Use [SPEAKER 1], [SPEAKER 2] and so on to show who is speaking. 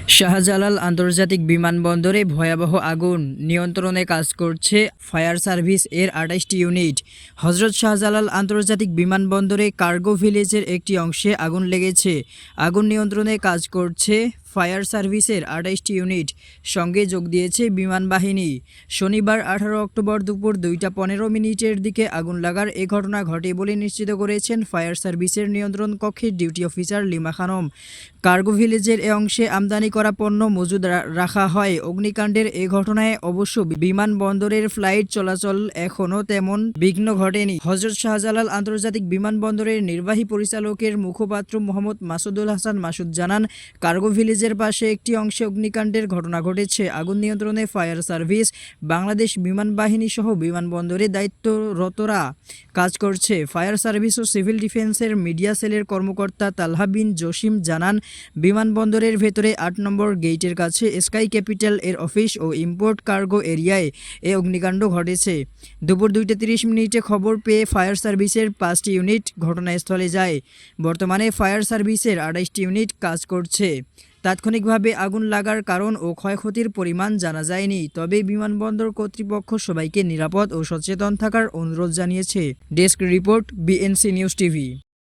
[SPEAKER 1] শাহজালাল আন্তর্জাতিক বিমানবন্দরে ভয়াবহ আগুন, নিয়ন্ত্রণে কাজ করছে ফায়ার সার্ভিস এর ২৮টি ইউনিট। হজরত শাহজালাল আন্তর্জাতিক বিমানবন্দরে কার্গো ভিলেজের একটি অংশে আগুন লেগেছে। আগুন নিয়ন্ত্রণে কাজ করছে ফায়ার সার্ভিসের ২৮টি ইউনিট, সঙ্গে যোগ দিয়েছে বিমান বাহিনী। শনিবার ১৮ অক্টোবর দুপুর ২টা ১৫ মিনিটের দিকে আগুন লাগার এ ঘটনা ঘটে বলে নিশ্চিত করেছেন ফায়ার সার্ভিসের নিয়ন্ত্রণ কক্ষের duty officer Lima Khanam. Cargo ভিলেজের এ অংশে আমদানি করা পণ্য মজুদ রাখা হয়। অগ্নিকাণ্ডের এ ঘটনায় অবশ্য বিমানবন্দরের ফ্লাইট চলাচল এখনও তেমন বিঘ্ন ঘটেনি। হজরত শাহজালাল আন্তর্জাতিক বিমানবন্দরের নির্বাহী পরিচালকের মুখপাত্র মোহাম্মদ মাসুদুল হাসান মাসুদ জানান, কার্গো ভিলেজের পাশে একটি অংশে অগ্নিকাণ্ডের ঘটনা ঘটেছে। আগুন নিয়ন্ত্রণে ফায়ার সার্ভিস, বাংলাদেশ বিমান বাহিনী সহ বিমানবন্দরে দায়িত্বরতরা কাজ করছে। ফায়ার সার্ভিস ও সিভিল ডিফেন্সের মিডিয়া সেলের কর্মকর্তা তালহা বিন জসিম জানান, বিমানবন্দরের ভেতরে ৮ নম্বর গেইটের কাছে স্কাই ক্যাপিটাল এর অফিস ও ইম্পোর্ট কার্গো এরিয়ায় এ অগ্নিকাণ্ড ঘটেছে। দুপুর ২টা ৩০ মিনিটে খবর পেয়ে ফায়ার সার্ভিসের ৫টি ইউনিট ঘটনাস্থলে যায়। বর্তমানে ফায়ার সার্ভিসের ২৮টি ইউনিট কাজ করছে। তাৎক্ষণিকভাবে আগুন লাগার কারণ ও ক্ষয়ক্ষতির পরিমাণ জানা যায়নি, তবে বিমানবন্দর কর্তৃপক্ষ সবাইকে নিরাপদ ও সচেতন থাকার অনুরোধ জানিয়েছে। Desk report, BNC news TV.